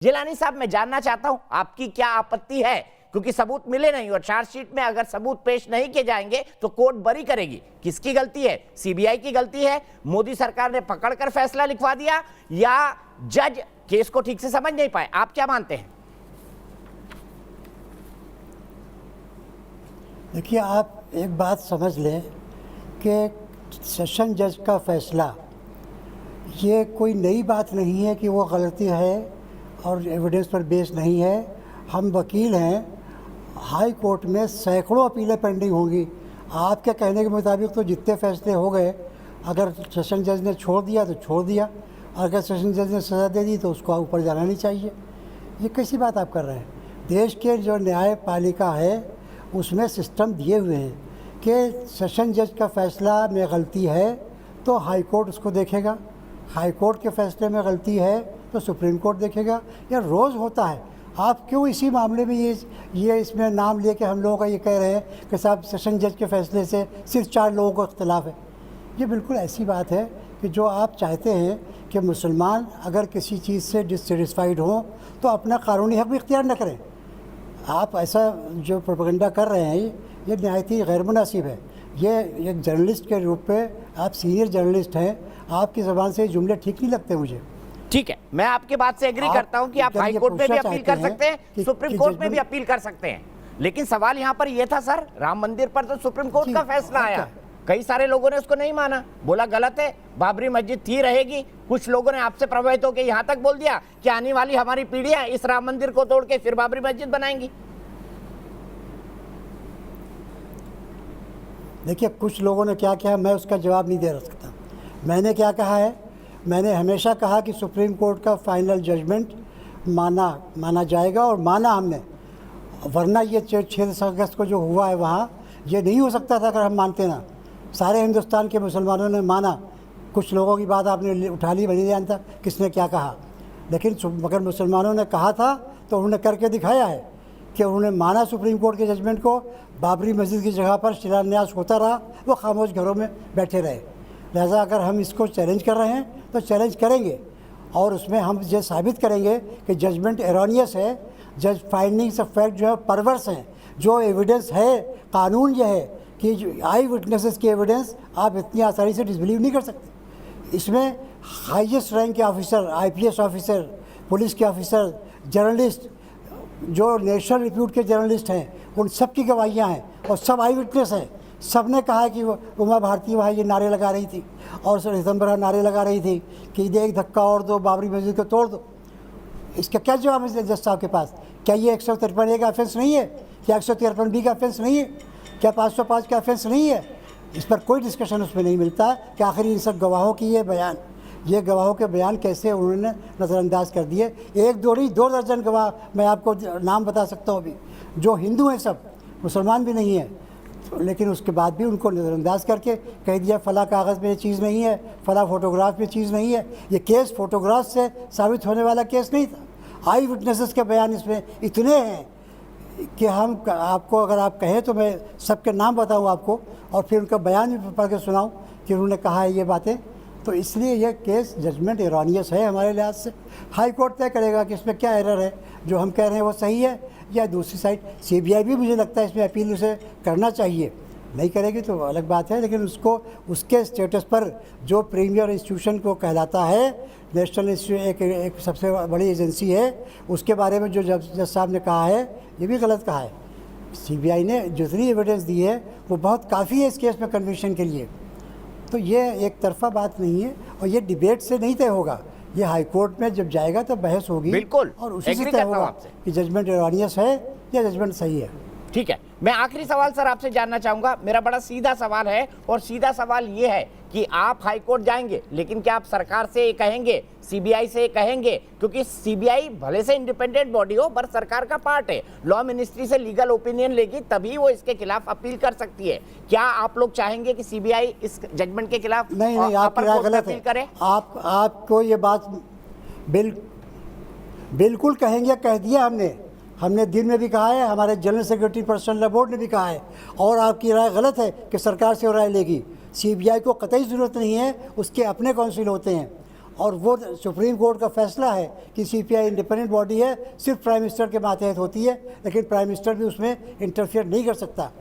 जिलानी साहब, मैं जानना चाहता हूं आपकी क्या आपत्ति है, क्योंकि सबूत मिले नहीं और चार्जशीट में अगर सबूत पेश नहीं किए जाएंगे तो कोर्ट बरी करेगी। किसकी गलती है? सीबीआई की गलती है? मोदी सरकार ने पकड़कर फैसला लिखवा दिया, या जज केस को ठीक से समझ नहीं पाए? आप क्या मानते हैं? देखिए, आप एक बात समझ लें कि सेशन जज का फैसला ये कोई नई बात नहीं है कि वो गलती है और एविडेंस पर बेस नहीं है। हम वकील हैं, हाई कोर्ट में सैकड़ों अपीलें पेंडिंग होंगी। आपके कहने के मुताबिक तो जितने फैसले हो गए, अगर सेशन जज ने छोड़ दिया तो छोड़ दिया, अगर सेशन जज ने सज़ा दे दी तो उसको ऊपर जाना नहीं चाहिए। ये कैसी बात आप कर रहे हैं? देश के जो न्यायपालिका है उसमें सिस्टम दिए हुए हैं कि सेशन जज का फैसला में गलती है तो हाई कोर्ट उसको देखेगा, हाई कोर्ट के फैसले में गलती है तो सुप्रीम कोर्ट देखेगा। यह रोज़ होता है। आप क्यों इसी मामले में ये इसमें नाम लेके हम लोगों का ये कह रहे हैं कि साहब सेशन जज के फैसले से सिर्फ 4 लोगों को इख्तलाफ है? ये बिल्कुल ऐसी बात है कि जो आप चाहते हैं कि मुसलमान अगर किसी चीज़ से डिससेटिस्फाइड हों तो अपना कानूनी हक़ भी इख्तियार न करें। आप ऐसा जो प्रोपेगेंडा कर रहे हैं ये नहायत ही गैर मुनासिब है। ये एक जर्नलिस्ट के रूप में आप सीनियर जर्नलिस्ट हैं, आपकी ज़बान से ये जुमले ठीक नहीं लगते मुझे। ठीक है, मैं आपके बात से एग्री करता हूं कि आप हाई कोर्ट में भी अपील कर सकते हैं, सुप्रीम कोर्ट में भी अपील कर सकते हैं, लेकिन सवाल यहां पर यह था सर, राम मंदिर पर तो सुप्रीम कोर्ट का फैसला आया, कई सारे लोगों ने उसको नहीं माना, बोला गलत है, बाबरी मस्जिद थी रहेगी। कुछ लोगों ने आपसे प्रभावित होकर यहां तक बोल दिया कि आने वाली हमारी पीढ़ियां इस राम मंदिर को तोड़ के फिर बाबरी मस्जिद बनाएंगी। देखिए, कुछ लोगों ने क्या कहा मैं उसका जवाब नहीं दे सकता। मैंने क्या कहा है, मैंने हमेशा कहा कि सुप्रीम कोर्ट का फाइनल जजमेंट माना जाएगा, और माना हमने, वरना ये 6 अगस्त को जो हुआ है वहाँ ये नहीं हो सकता था अगर हम मानते ना। सारे हिंदुस्तान के मुसलमानों ने माना। कुछ लोगों की बात आपने उठा ली, नहीं जानता किसने क्या कहा, लेकिन मगर मुसलमानों ने कहा था तो उन्होंने करके दिखाया है कि उन्होंने माना सुप्रीम कोर्ट के जजमेंट को। बाबरी मस्जिद की जगह पर शिलान्यास होता रहा, वो खामोश घरों में बैठे रहे। लिहाजा अगर हम इसको चैलेंज कर रहे हैं तो चैलेंज करेंगे, और उसमें हम ये साबित करेंगे कि जजमेंट एरोनियस है, जज फाइंडिंग्स ऑफ फैक्ट जो है परवर्स हैं। जो एविडेंस है, कानून यह है कि आई विटनेसेस की एविडेंस आप इतनी आसानी से डिसबिलीव नहीं कर सकते। इसमें हाईएस्ट रैंक के ऑफिसर, IPS ऑफिसर, पुलिस के ऑफिसर, जर्नलिस्ट, जो नेशनल रिप्यूट के जर्नलिस्ट हैं, उन सब की गवाहियाँ हैं और सब आई विटनेस हैं। सब ने कहा कि उमा भारती वहाँ ये नारे लगा रही थी और रितंबरा नारे लगा रही थी कि एक धक्का और दो, बाबरी मस्जिद को तोड़ दो। इसका क्या जवाब है जज साहब के पास? क्या ये 153A का ऑफेंस नहीं है? क्या 153B का ऑफेंस नहीं है? क्या 505 का ऑफेंस नहीं है? इस पर कोई डिस्कशन उसमें नहीं मिलता कि आखिर इन सब गवाहों की ये गवाहों के बयान कैसे उन्होंने नज़रअंदाज कर दिए। 1 2 नहीं 2 दर्जन गवाह मैं आपको नाम बता सकता हूँ अभी, जो हिंदू हैं, सब मुसलमान भी नहीं हैं, लेकिन उसके बाद भी उनको नज़रअंदाज करके कह दिया फला कागज़ में ये चीज़ नहीं है, फला फोटोग्राफ में चीज़ नहीं है। ये केस फोटोग्राफ से साबित होने वाला केस नहीं था। आई विटनेसेस के बयान इसमें इतने हैं कि हम आपको, अगर आप कहें तो मैं सबके नाम बताऊं आपको और फिर उनका बयान भी पढ़ के सुनाऊं कि उन्होंने कहा है ये बातें। तो इसलिए यह केस जजमेंट एरोनियस है हमारे लिहाज से। हाई कोर्ट तय करेगा कि इसमें क्या एरर है, जो हम कह रहे हैं वो सही है या दूसरी साइड। CBI भी मुझे लगता है इसमें अपील उसे करना चाहिए, नहीं करेगी तो अलग बात है, लेकिन उसको उसके स्टेटस पर जो प्रीमियर इंस्टीट्यूशन को कहलाता है, नेशनल इंस्टीट्यूट एक सबसे बड़ी एजेंसी है, उसके बारे में जो जज साहब ने कहा है ये भी गलत कहा है। CBI ने जितनी एविडेंस दी है वो बहुत काफ़ी है इस केस में कन्विक्शन के लिए। तो ये एक तरफा बात नहीं है और ये डिबेट से नहीं तय होगा। ये हाई कोर्ट में जब जाएगा तो बहस होगी, बिल्कुल, और उसी से तय होगा कि जजमेंट एरोनियस है या जजमेंट सही है। ठीक है, मैं आखिरी सवाल सर आपसे जानना चाहूंगा। मेरा बड़ा सीधा सवाल है, और सीधा सवाल ये है कि आप हाई कोर्ट जाएंगे, लेकिन क्या आप सरकार से ये कहेंगे, CBI से ये कहेंगे, क्योंकि CBI भले से इंडिपेंडेंट बॉडी हो पर सरकार का पार्ट है, लॉ मिनिस्ट्री से लीगल ओपिनियन लेगी तभी वो इसके खिलाफ अपील कर सकती है। क्या आप लोग चाहेंगे कि CBI इस जजमेंट के खिलाफ नहीं, आपकी राय गलत है। आपको ये बात बिल्कुल कहेंगे, कह दिया हमने दिन में भी कहा है, हमारे जनरल सेक्रेटरी पर्सनल बोर्ड ने भी कहा है, और आपकी राय गलत है कि सरकार से राय लेगी। CBI को कतई ज़रूरत नहीं है, उसके अपने काउंसिल होते हैं और वो सुप्रीम कोर्ट का फैसला है कि सीपीआई इंडिपेंडेंट बॉडी है, सिर्फ प्राइम मिनिस्टर के मातहत होती है, लेकिन प्राइम मिनिस्टर भी उसमें इंटरफेयर नहीं कर सकता।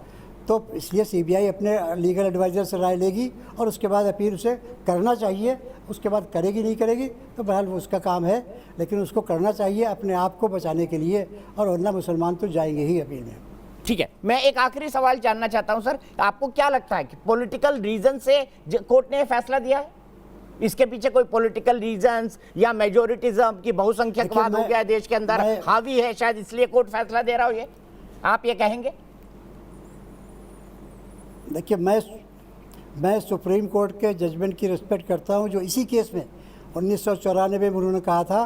तो इसलिए सीबीआई अपने लीगल एडवाइज़र से राय लेगी और उसके बाद अपील उसे करना चाहिए। उसके बाद करेगी नहीं करेगी तो बहरहाल वो उसका काम है, लेकिन उसको करना चाहिए अपने आप को बचाने के लिए, और वरना मुसलमान तो जाएंगे ही अपील में। ठीक है, मैं एक आखिरी सवाल जानना चाहता हूं सर, आपको क्या लगता है कि पॉलिटिकल रीजन से कोर्ट ने फैसला दिया है? इसके पीछे कोई पॉलिटिकल रीजंस या मेजोरिटिज्म की बहुसंख्यकवाद हो गया है देश के अंदर हावी है, शायद इसलिए कोर्ट फैसला दे रहा हो, ये आप ये कहेंगे? देखिए, मैं सुप्रीम कोर्ट के जजमेंट की रिस्पेक्ट करता हूं, जो इसी केस में 1994 में उन्होंने कहा था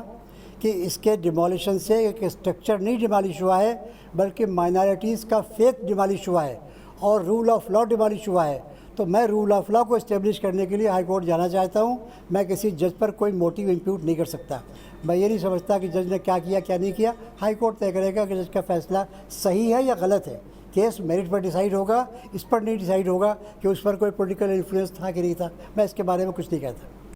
कि इसके डिमोलिशन से एक स्ट्रक्चर नहीं डिमोलिश हुआ है, बल्कि माइनॉरिटीज़ का फेक डिमोलिश हुआ है और रूल ऑफ लॉ डिमोलिश हुआ है। तो मैं रूल ऑफ लॉ को इस्टेब्लिश करने के लिए हाई कोर्ट जाना चाहता हूं। मैं किसी जज पर कोई मोटिव इम्प्यूट नहीं कर सकता। मैं ये नहीं समझता कि जज ने क्या किया क्या नहीं किया। हाई कोर्ट तय करेगा कि जज का फैसला सही है या गलत है। केस मेरिट पर डिसाइड होगा, इस पर नहीं डिसाइड होगा कि उस पर कोई पॉलिटिकल इन्फ्लुएंस था कि नहीं था। मैं इसके बारे में कुछ नहीं कहता।